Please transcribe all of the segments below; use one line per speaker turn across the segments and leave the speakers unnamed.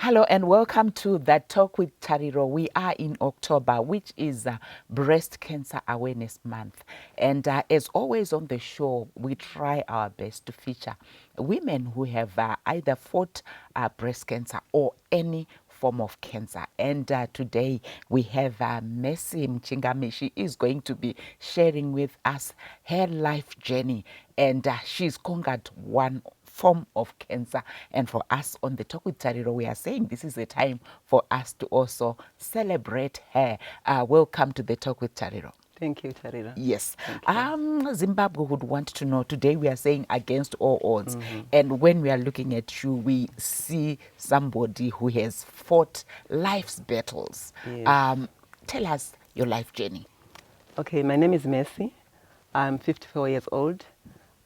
Hello and welcome to That Talk with Tariro. We are in October, which is Breast Cancer Awareness Month. And as always on the show, we try our best to feature women who have either fought breast cancer or any form of cancer. And today we have Mercy Mchingami. She is going to be sharing with us her life journey. And she's conquered one form of cancer. And for us on the Talk with Tariro, we are saying this is a time for us to also celebrate her. Welcome to the Talk with Tariro.
Thank you, Tariro.
Yes.
Thank
Zimbabwe would want to know, today we are saying against all odds. And when we are looking at you, we see somebody who has fought life's battles.
Yes.
Tell us your life journey.
Okay, my name is Mercy. I'm 54 years old.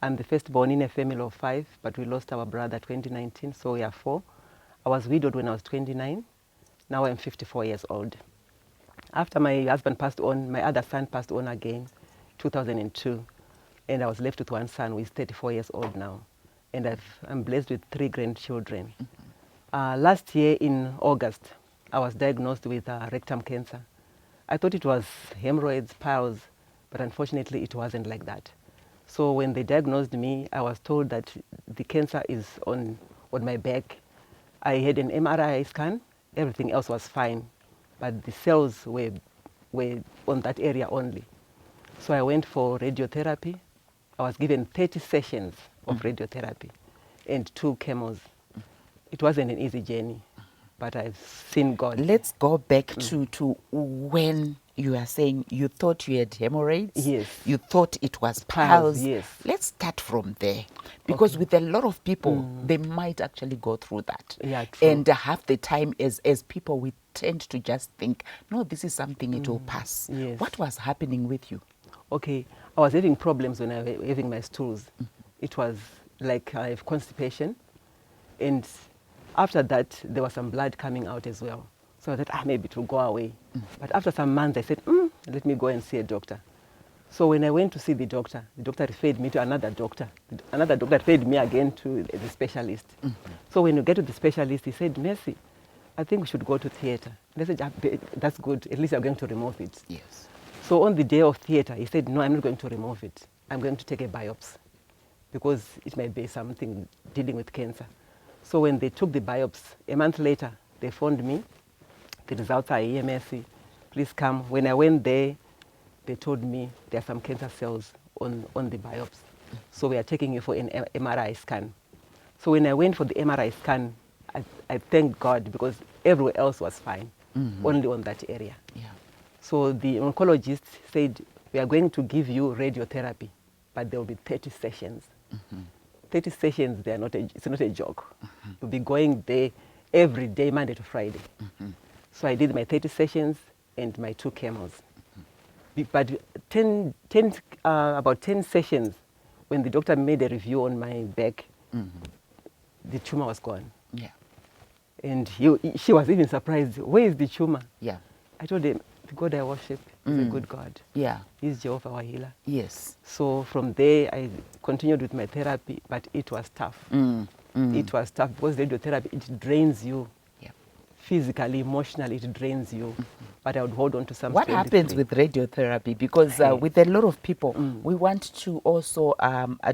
I'm the firstborn in a family of 5, but we lost our brother 2019, so we are 4. I was widowed when I was 29. Now I'm 54 years old. After my husband passed on, my other son passed on again, 2002. And I was left with one son who is 34 years old now. And I'm blessed with 3 grandchildren. Last year in August, I was diagnosed with rectum cancer. I thought it was hemorrhoids, piles, but unfortunately it wasn't like that. So when they diagnosed me, I was told that the cancer is on my back. I had an MRI scan, everything else was fine, but the cells were on that area only. So I went for radiotherapy. I was given 30 sessions of radiotherapy and 2 chemos. It wasn't an easy journey, but I've seen God.
Let's go back to when you are saying you thought you had hemorrhoids.
Yes.
You thought it was
Piles,
piles.
yes.
Let's start from there. Because
Okay.
with a lot of people, they might actually go through that.
Yeah, true.
And half the time as people, we tend to just think, no, this is something, it will pass.
Yes.
What was happening with you?
Okay, I was having problems when I was having my stools. It was like I have constipation. And after that, there was some blood coming out as well. So I thought, maybe it will go away. But after some months, I said, let me go and see a doctor. So when I went to see the doctor referred me to another doctor. Another doctor referred me again to the specialist. So when you get to the specialist, he said, Mercy, I think we should go to theater. And I said, that's good. At least I'm going to remove it.
Yes.
So on the day of theater, he said, no, I'm not going to remove it. I'm going to take a biopsy because it might be something dealing with cancer. So when they took the biopsy, a month later, they phoned me. The results are here, Mercy. Please come. When I went there, they told me there are some cancer cells on the biopsy. So we are taking you for an MRI scan. So when I went for the MRI scan, I thank God because everywhere else was fine, only on that area.
Yeah.
So the oncologist said, we are going to give you radiotherapy, but there will be 30 sessions. 30 sessions, it's not a joke. You'll be going there every day, Monday to Friday. So I did my 30 sessions and my 2 chemos. But about 10 sessions, when the doctor made a review on my back, the tumor was gone.
Yeah.
And she was even surprised, where is the tumor?
Yeah.
I told him, the God I worship is a good God.
Yeah.
He's Jehovah our healer.
Yes.
So from there, I continued with my therapy, but it was tough. It was tough because radiotherapy, it drains you.
Yeah.
Physically, emotionally, it drains you. But I would hold on to some
What
strength
happens
in me.
with radiotherapy? Because with a lot of people, we want to also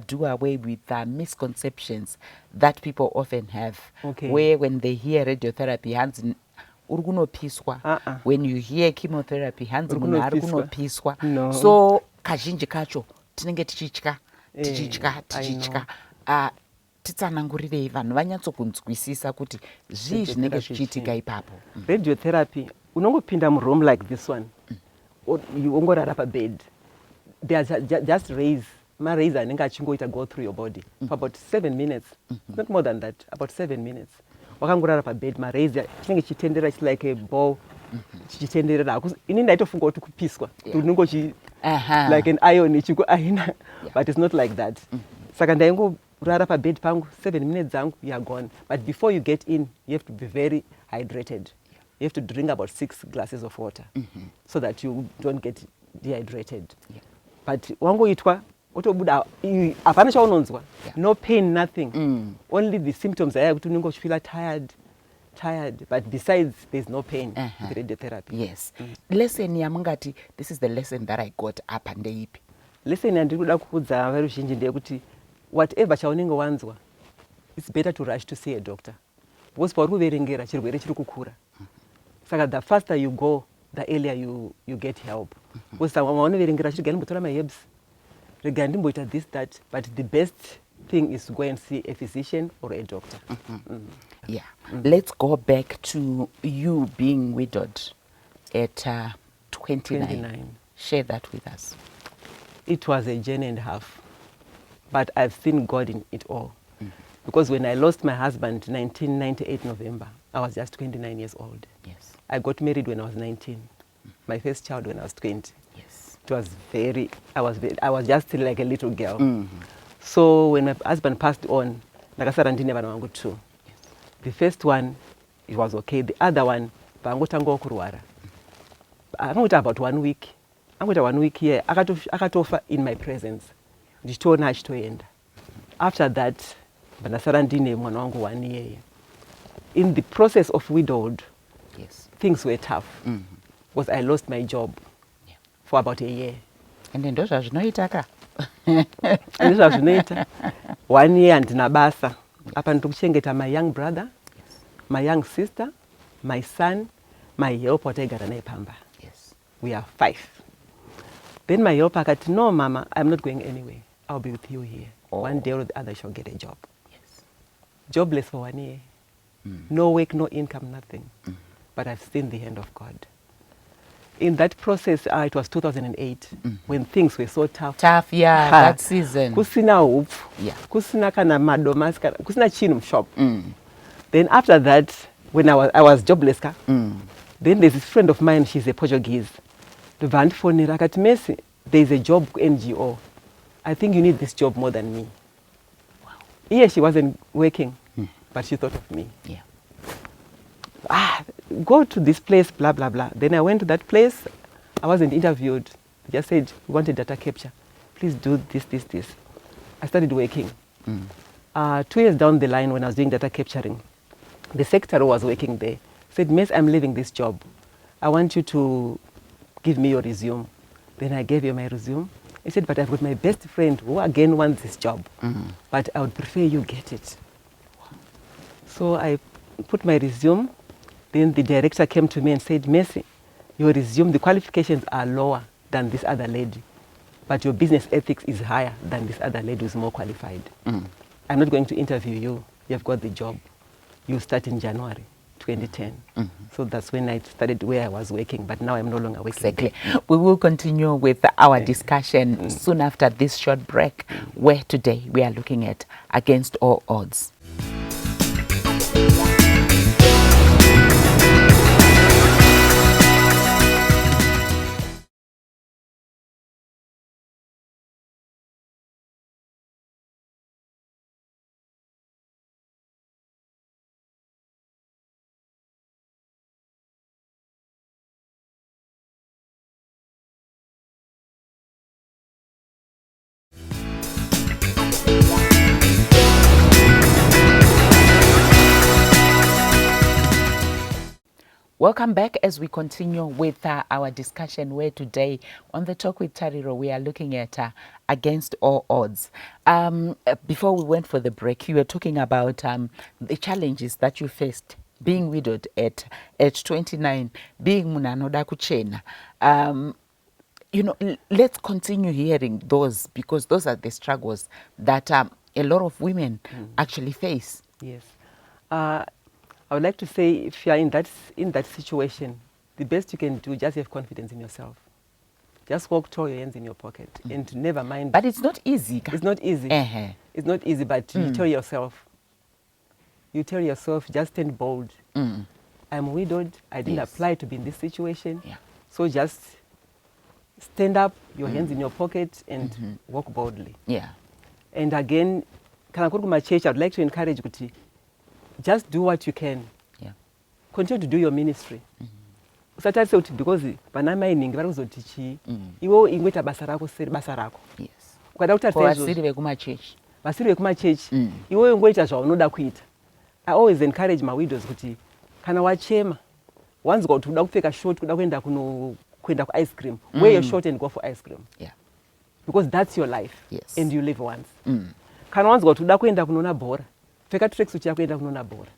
do away with misconceptions that people often have.
Okay.
Where when they hear radiotherapy, hands urgunopiswa. When you hear chemotherapy, hands urgunopiswa.
No.
So kazhinji kacho tinenge tichitya titsanangurirei vanhu vanyatsokunzwisisa kuti zvii zvinenge zvichiitika ipapo.
Radiotherapy, unongopinda muroom like this one. You ongorara pabed. They are just rays. Rays anenge achingoita go through your body for about 7 minutes. Not more than that, about 7 minutes. Wakangorara pabed, rays chinenge chitendera, it's like a ball. Chichitenderera. Ini ndaitofunga kuti kupiswa. Unongo like an iron ichiko aina. But it's not like that. Saka ndaingorara pabed pangu 7 minutes zangu, you are gone. But before you get in, you have to be very hydrated. You have to drink about 6 glasses of water so that you don't get dehydrated.
Yeah.
But wangoitwa otobuda apana chaunonzwa. No pain, nothing. Only the symptoms are kuti unongo feel tired. tired, but besides, there's no pain with radiotherapy.
Yes. Lesson yamungati, this is the lesson that I got up and ipi.
Lesson yandiri kuda kuudza veruzhinji ndeyekuti whatever chaunenge wanzwa, it's better to rush to see a doctor. Because pauri kuverengera chirwere chiri kukura. Saka the faster you go, the earlier you get help. Because wanoverengera chiri garimbotora my herbs. Rega ndimboita this, that, but the best thing is to go and see a physician or a doctor.
Yeah. Let's go back to you being widowed at 29. Share that with us.
It was a journey and a half, but I've seen God in it all. Because when I lost my husband in 1998 November, I was just 29 years old.
Yes.
I got married when I was 19. My first child when I was 20.
Yes.
It was I was just still like a little girl. So when my husband passed on, nakasara ndine vana vangu 2. The first one, it was okay. The other one, pangotanga kurwara. Angota about 1 week. Angota 1 week here. Akatofa in my presence. Ndichitoona achitoenda. After that, ndasara ndine mwana wangu 1 year. In the process of widowed,
yes,
things were tough. Because I lost my job for about a year.
And then those are zvinoitaka.
Ndizvo zvinoita 1 year andina basa. Apa ndikuchengeta my young brother, my young sister, my son, my helper wataigara naye pamba.
Yes.
We are 5. Then my helper akati, no mama, I'm not going anywhere. I'll be with you here. One day or the other shall get a job.
Yes.
Jobless for 1 year. No work, no income, nothing. But I've seen the hand of God. In that process, it was 2008, when things were so tough.
Tough, yeah, that season.
Kusina upfu.
Yeah.
Kusina kana madomasi, kusina chinhu shop. Then after that, when I was jobless, then there's this friend of mine, she's a Portuguese. The phone akati, Messi, there's a job NGO. I think you need this job more than me.
Wow.
Yeah, she wasn't working, but she thought of me.
Yeah.
Go to this place, blah, blah, blah. Then I went to that place. I wasn't interviewed. They just said, we wanted data capture. Please do this, this, this. I started working. 2 years down the line, when I was doing data capturing, the secretary was working there. Said, Miss, I'm leaving this job. I want you to give me your resume. Then I gave you my resume. He said, but I've got my best friend who again wants this job. But I would prefer you get it. So I put my resume. Then the director came to me and said, Messi, your resume, the qualifications are lower than this other lady, but your business ethics is higher than this other lady who's more qualified. I'm not going to interview you. You've got the job. You start in January 2010. So that's when I started where I was working, but now I'm no longer working.
Exactly. We will continue with our discussion soon after this short break, where today we are looking at Against All Odds. Welcome back as we continue with our discussion, where today on the Talk with Tariro we are looking at Against All Odds. Before we went for the break, you were talking about the challenges that you faced being widowed at 29, being munanoda kuchena. You know, let's continue hearing those, because those are the struggles that a lot of women actually face.
Yes. I would like to say, if you are in that situation, the best you can do, just have confidence in yourself. Just walk, throw your hands in your pocket, and never mind.
But it's not easy.
It's not easy. It's not easy, but you tell yourself, just stand bold. I'm widowed. I didn't apply to be in this situation.
Yeah.
So just stand up, your hands in your pocket, and walk boldly.
Yeah.
And again, kana kuri kuma church, I would like to encourage kuti, just do what you can.
Yeah.
Continue to do your ministry. Usatarise kuti because vana mai ningi vari kuzoti chii, iwewe ingoita basa rako seri basa rako.
Yes.
Ukada kutarisa izvozvo,
vasiri vekumachechi.
vasiri vekumachechi, iwewe ingoita zvaunoda kuita. I always encourage my widows kuti kana wachema wanzwa kuti uda kupfeka short kuda kuenda ku-ice cream, wear your short and go for ice cream.
Yeah.
Because that's your life.
Yes.
And you live once. Kana wanzwa kuti uda kuenda kunona bhora, pfeka tracksuit yako kuenda kunona bhora.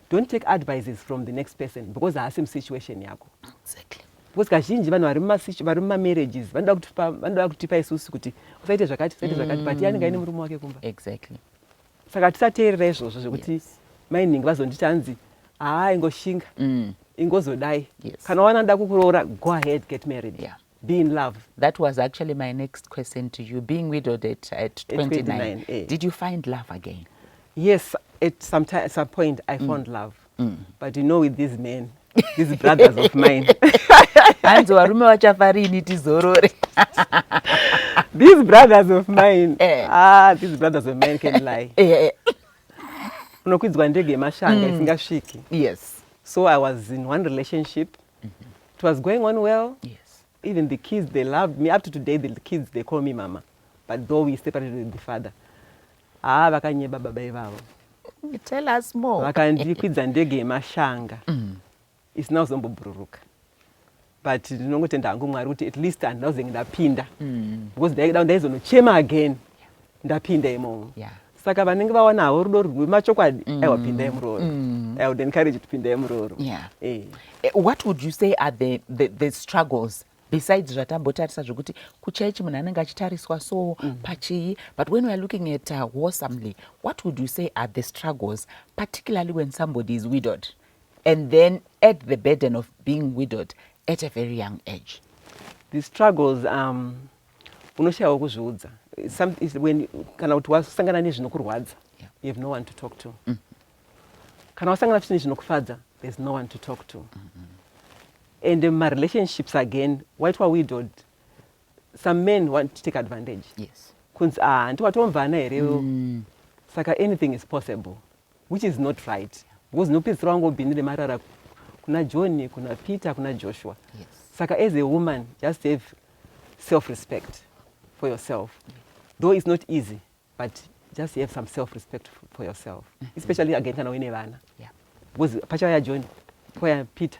Don't take advices from the next person because haasi situation yako.
Exactly.
Because kazhinji vanhu vari mumarriages vanoda kutipa isusu kuti usaite zvakati but yanenge aine murume wake kumba.
Exactly.
Saka tisateerera izvozvo zvekuti mainingi vazonditi hanzi ingoshinga ingozodai. Kana wanoda kukuroora, go ahead, get married.
Yeah.
Be in love.
That was actually my next question to you. Being widowed at 29, did you find love again?
Yes, at some point I found love. But you know, with these men, these brothers of mine.
Hanzo warume wachafarini tizorore.
These brothers of mine. These brothers of mine can lie. Unokwidzwa ndege mashanga isingasviki.
Yes.
So I was in one relationship. It was going on well.
Yes.
Even the kids, they loved me. Up to today, the kids, they call me mama. But though we separated with the father. Vakanyeba baba ivavo.
Tell us more.
Vakandikwidza ndege yemashanga. Isina kuzombobururuka. But ndinongotenda hangu Mwari kuti at least handinauze ndapinda. Because ndaizonochema again. Ndapinda imomo.
Yeah.
Saka vanenge vaonawo rudo rwemachokwadi aiwapinda emuroro. I would encourage to pinda emuroro.
Yeah. What would you say are the struggles besides zvatambotarisa zvokuti kuchechi munhu anenge achitariswa so pachii, but when we are looking at wholesomely, what would you say are the struggles, particularly when somebody is widowed and then at the burden of being widowed at a very young age?
The struggles unoshayawo kuzviudza. When kana kuti wasangana nezvinokurwadza, you have no one to talk to. Kana wasangana futi nezvinokufadza, there's no one to talk to. And in my relationships again, white were widowed, some men want to take advantage.
Yes.
Kunzi ndiwatomvana herewo. Saka anything is possible, which is not right. Because nopedzisira wangobhinire marara kuna John, kuna Peter, kuna Joshua.
Yes.
Saka as a woman, just have self-respect for yourself. Though it's not easy, but just have some self-respect for yourself. Especially again kana uine vana.
Yeah.
Because pachaya John, pachaya Peter,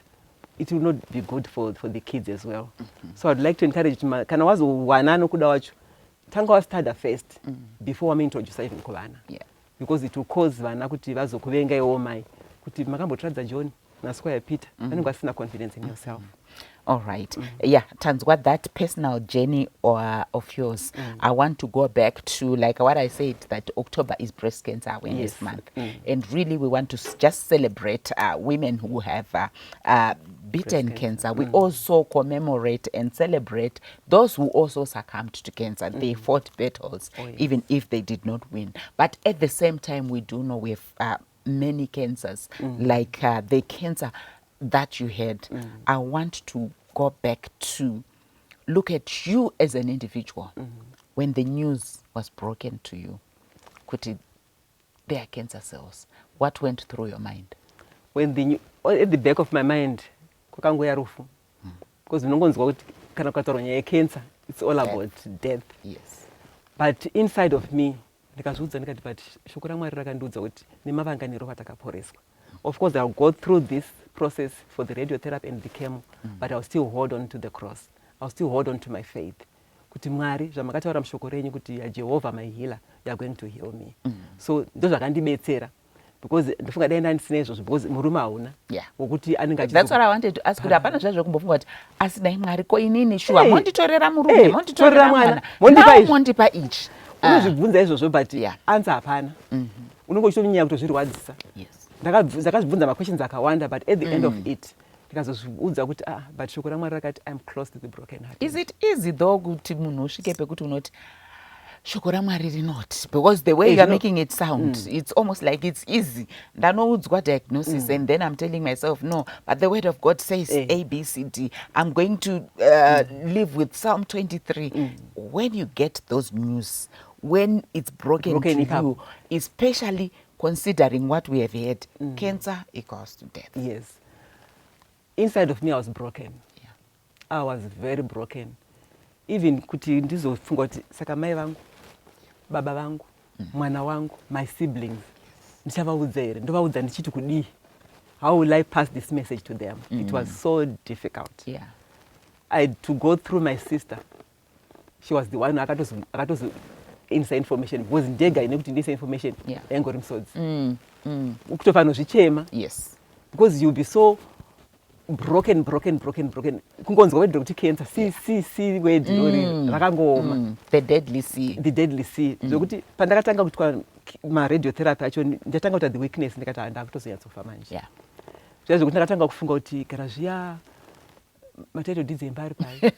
it will not be good for the kids as well. So I'd like to encourage kana wazowana nokuda wacho, tanga wastada first before wame-introduce even kuvana.
Yeah.
Because it will cause vana kuti vazokuvenga iwo mai kuti makambotradza John naswaya Peter, vanenge vasina confidence in yourself.
All right. Yeah, Tanzwa, that personal journey of yours, I want to go back to, like what I said, that October is Breast Cancer Awareness Month. And really we want to just celebrate women who have beaten cancer. We also commemorate and celebrate those who also succumbed to cancer. They fought battles, even if they did not win. But at the same time, we do know we have many cancers, like the cancer that you had. I want to go back to look at you as an individual. When the news was broken to you, kuti there are cancer cells, what went through your mind? When
At the back of my mind, kwakangoya rufu. Because unongonzwa kuti kana kwataura nyaya yecancer, it's all about death.
Yes.
But inside of me, ndikazviudza ndikati, but shoko raMwari rakandiudza kuti nemavanganiro vatakaporeswa. Of course, I'll go through this process for the radiotherapy and the chemo, but I'll still hold on to the cross. I'll still hold on to my faith. Kuti Mwari, zvamakataura mushoko renyu kuti Jehovah my healer, you are going to heal me. So ndo zvakandibetsera. Because ndofunga dai ndandisina izvozvo, because murume hauna. Wokuti anenge
That's what I wanted to ask. Kuti hapana zvazvo kumbofunga kuti asidai Mwari ko inini shuwa monditorera murume, monditorera mwana, mondipa ichi.
Unozvibvunza izvozvo but answer hapana. Unenge uchitonyanya kutozvirwadzisa.
Yes.
Ndakazvibvunza ma-questions akawanda, but at the end of it, ndikazozviudza kuti but shoko raMwari rakati I'm close to the broken heart.
Is it easy though kuti munhu usvike pekuti unoti shoko raMwari rinoti? Because the way you are making it sound, it's almost like it's easy. Ndanoudzwa diagnosis and then I'm telling myself, no, but the word of God says A, B, C, D. I'm going to live with Psalm 23. When you get those news, when it's broken to you, especially considering what we have had, cancer equals to death.
Yes. Inside of me, I was broken. Yeah. I was very broken. Even kuti ndizofunga kuti saka mai vangu, baba vangu, mwana wangu, my siblings, ndichavaudza here, ndovaudza ndichiti kudii. how will I pass this message to them? It was so difficult.
Yeah.
I had to go through my sister. She was the one akatozoinsa information because ndega ine kuti ndise information
Yeah.
yaingori musodzi kutofana kuzvichema.
Yes.
Because you'll be so broken kungonzwa wedhira kuti cancer si word rakangoma
The deadly sea.
the deadly sea zvokuti pandakatanga kuitwa maradiotherapy acho ndatanga kuita the weakness ndikati ndakutozonyatsofa manje.
Yeah.
Zviya zvokuti ndakatanga kufunga kuti kana zviya matitle deeds emba ari pai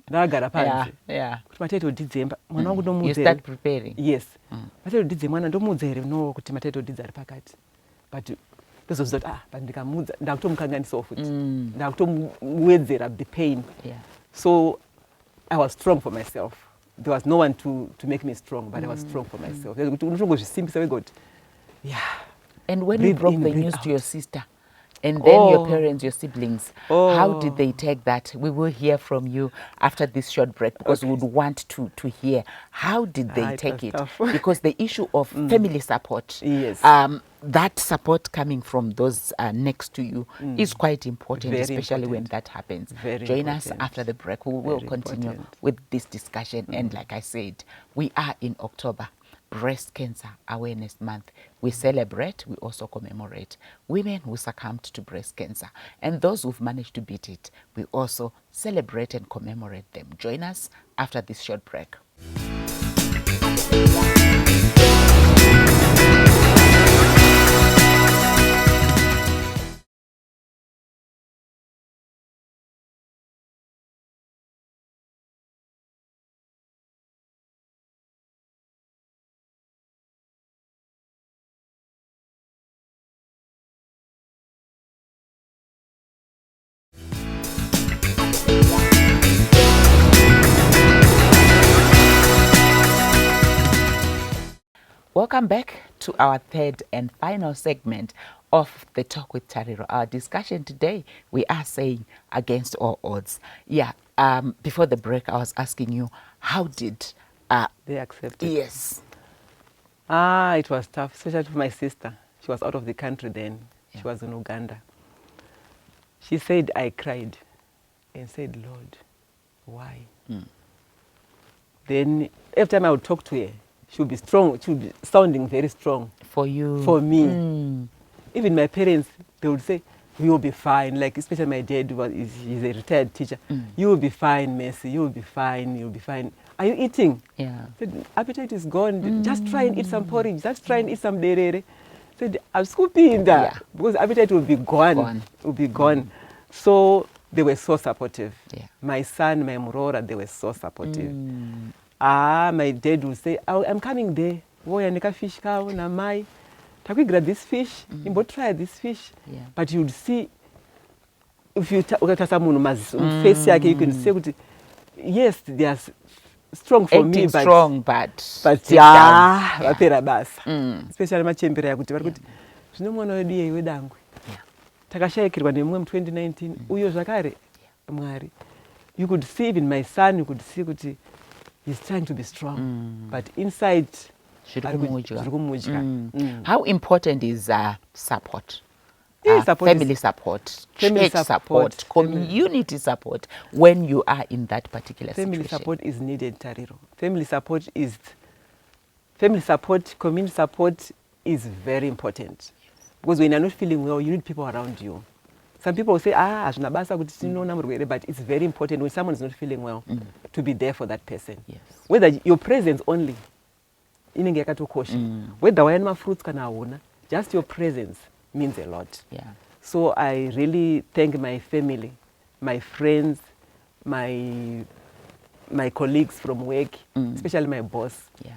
ndakagara panze kuti matitle deeds emba mwana wangu
You start preparing.
yes matitle deeds emwana ndomuudza here no kuti matitle deeds ari pakati but ndozoziva kuti but ndikamuudza ndakutomukanganisawo futi ndakutomuwedzera the pain.
Yeah.
So I was strong for myself. There was no one to make me strong, but I was strong for myself. Unotongozvisimbisa wega kuti yeah.
And when you
Breathe
broke
in,
the
breathe
news
out.
to your sister, and then your parents, your siblings, how did they take that? We will hear from you after this short break because we would want to hear how did they
It
take
was
it?
tough.
Because the issue of family support,
Yes.
that support coming from those next to you is quite important,
Very
especially when
important.
that happens.
Very
Join us
important.
after the break. We will
Very
continue
important.
with this discussion. And like I said, we are in October. Breast Cancer Awareness Month. We celebrate, we also commemorate women who succumbed to breast cancer. And those who've managed to beat it, we also celebrate and commemorate them. Join us after this short break. Welcome back to our third and final segment of the Talk with Tariro. Our discussion today, we are saying against all odds. Yeah, before the break, I was asking you, how did...
They accepted.
Yes.
It was tough, especially for my sister. She was out of the country then.
Yeah.
She was in Uganda. She said, I cried and said, Lord, why? Then every time I would talk to her, she would be strong. She would be sounding very strong.
For you.
For me. Even my parents, they would say, you will be fine. Like, especially my dad, he's a retired teacher. You will be fine, Mercy. You will be fine. You'll be fine. Are you eating?
Yeah.
Said, appetite is gone. Just try and eat some porridge. Just try and eat some derere. Said, I'm scooping that.
Yeah.
Because appetite will be gone. Will be gone. So they were so supportive.
Yeah.
My son, my Murora, they were so supportive. My dad would say, I'm coming there. Woya nika fish cow na mai. Takwigura this fish. Imbo try this fish.
Yeah.
But you'd see, if you ukatasa munhu face yake, you can say, yes, they are strong for me, but
strong, but
yeah, vapera basa. Especially machembera yakuti vari kuti zvino mwana wedu iye wedangwe. Takashayikirwa nemumwe mu2019 uyo zvakare Mwari. You could see even my son, you could see kuti he's trying to be strong, but inside
how important is support? Family support, church support, community support when you are in that particular
family
situation.
Support is needed, Tariro. Family support, community support is very important. Because when you're not feeling well, you need people around you. Some people will say, but it's very important when someone is not feeling well to be there for that person.
Yes.
Whether your presence only, whether wayanma fruits kana hauna, just your presence means a lot.
Yeah.
So I really thank my family, my friends, my colleagues from work, especially my boss.
Yeah.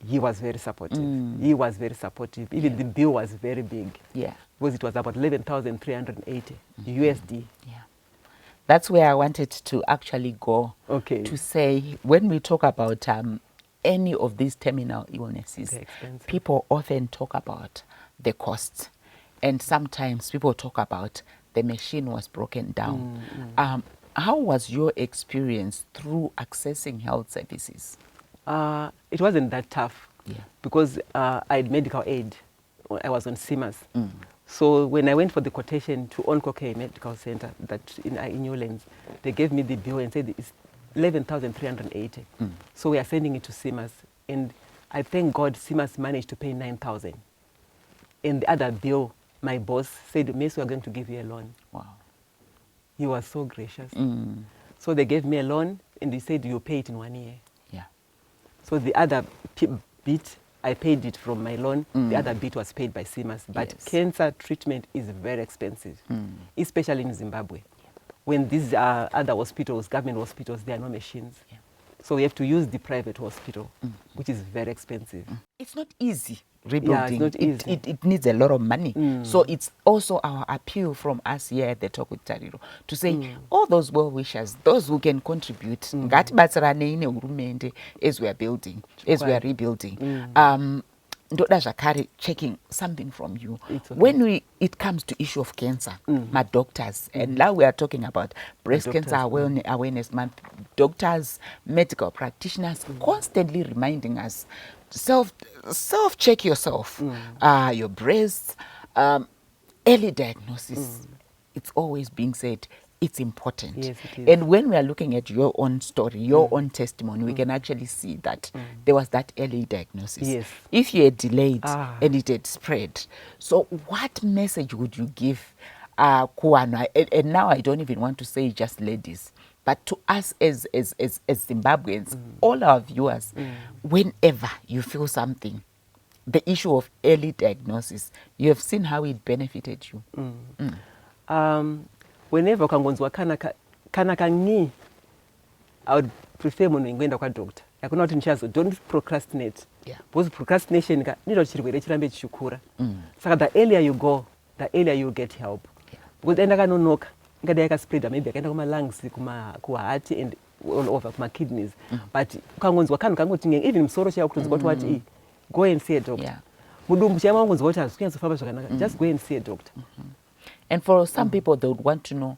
He was very supportive. He was very supportive. Even the bill was very big.
Yeah.
Because it was about 11,380 USD.
Yeah. That's where I wanted to actually go.
Okay.
To say, when we talk about any of these terminal illnesses, people often talk about the costs. And sometimes people talk about the machine was broken down. How was your experience through accessing health services?
It wasn't that tough.
Yeah.
Because I had medical aid. I was on CMAS. So when I went for the quotation to Onkoke Medical Center that in Newlands, they gave me the bill and said it's 11,380. So we are sending it to CMAS. And I thank God CMAS managed to pay 9,000. And the other bill, my boss said, Miss, we are going to give you a loan.
Wow.
He was so gracious. So they gave me a loan and they said, you pay it in 1 year.
Yeah.
So the other bit, I paid it from my loan. The other bit was paid by CMAS. But
Yes.
cancer treatment is very expensive, especially in Zimbabwe. When these are other hospitals, government hospitals, there are no machines.
Yeah.
So we have to use the private hospital, which is very expensive.
It's not easy rebuilding.
Yeah, it's not easy.
It needs a lot of money. So it's also our appeal from us here at the Talk with Tariro to say all those well-wishers, those who can contribute, ngatibatsiranei nehurumende as we are building, as we are rebuilding. Ndoda zvakare checking something from you.
It's okay.
When it comes to issue of cancer, my doctors, and now we are talking about breast cancer awareness month, doctors, medical practitioners constantly reminding us, self check yourself, your breasts, early diagnosis. It's always being said. It's important.
Yes, it is.
And when we are looking at your own story, your own testimony, we can actually see that there was that early diagnosis.
Yes.
If you had delayed and it had spread, so what message would you give Kuana? And now I don't even want to say just ladies, but to us as Zimbabweans, all our viewers, whenever you feel something, the issue of early diagnosis, you have seen how it benefited you.
Whenever ukangonzwa kana kangi, I would prefer munhu ingoenda kwadoctor. Yakuna kuti ndichazo, don't procrastinate.
Yeah.
Because procrastination ndiro chirwere chirambe chichikura. Saka the earlier you go, the earlier you get help.
Yeah.
Because enda kanonoka, ingada yakaspreada, maybe yakaenda kuma lungs, kuheart and all over, kuma kidneys. But ukangonzwa kana kangoti even musoro chaiwo kutonzwa kuti go and see a doctor.
Yeah.
Mudumbu chaiwo ngonzwa kuti hazvikunyatsofamba zvakanaka. Just go and see a doctor.
And for some people, they would want to know,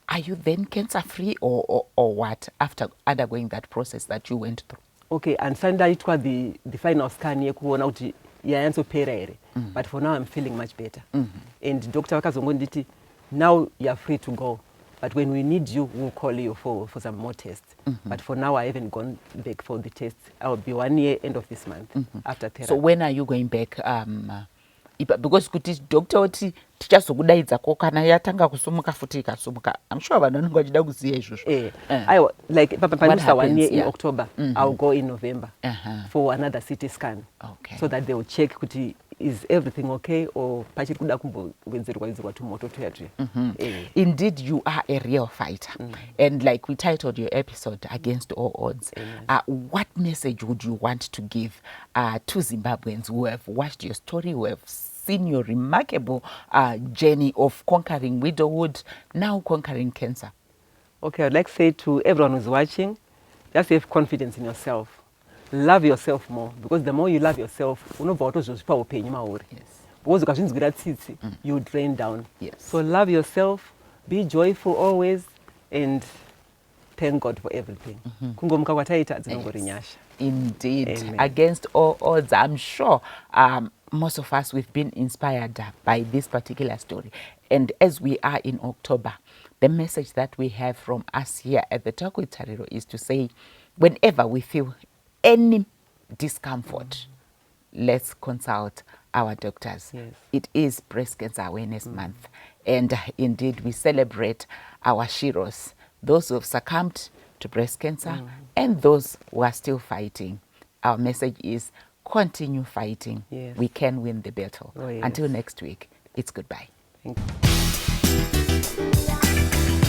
are you then cancer-free or what after undergoing that process that you went through?
Okay, and Sunday it was the final scan yekuona kuti yayanzopera here. But for now I'm feeling much better. And Dr. Wakazongonditi, now you're free to go. But when we need you, we'll call you for some more tests. But for now, I haven't gone back for the tests. I'll be 1 year end of this month after therapy.
So when are you going back? Because kuti doctor oti tichazokudaidza kana yatanga kusumuka futi ikasumuka. I'm sure vanhu vanenge vachida kuziva izvozvo.
Like Papa 1 year in October, I'll go in November for another CT scan.
Okay.
So that they will check kuti is everything okay or pachiri kuda kumbowedzerwa tumoto tuyatu.
Indeed, you are a real fighter. And like we titled your episode, Against All Odds, what message would you want to give to Zimbabweans who have watched your story, who have seen your remarkable journey of conquering widowhood, now conquering cancer?
Okay, I'd like to say to everyone who's watching, just have confidence in yourself. Love yourself more, because the more you love yourself, yes. Because ukazvinzwira tsitsi, you drain down.
Yes.
So love yourself, be joyful always, and thank God for everything. Kungomuka kwataita dzinongori nyasha.
Indeed.
Amen.
Against all odds, I'm sure most of us, we've been inspired by this particular story. And as we are in October, the message that we have from us here at the Talk with Tariro is to say, whenever we feel any discomfort, let's consult our doctors.
Yes.
It is Breast Cancer Awareness Month. And indeed, we celebrate our heroes, those who have succumbed to breast cancer and those who are still fighting. Our message is continue fighting.
Yes.
We can win the battle.
Oh, yes.
Until next week, it's goodbye.
Thank you.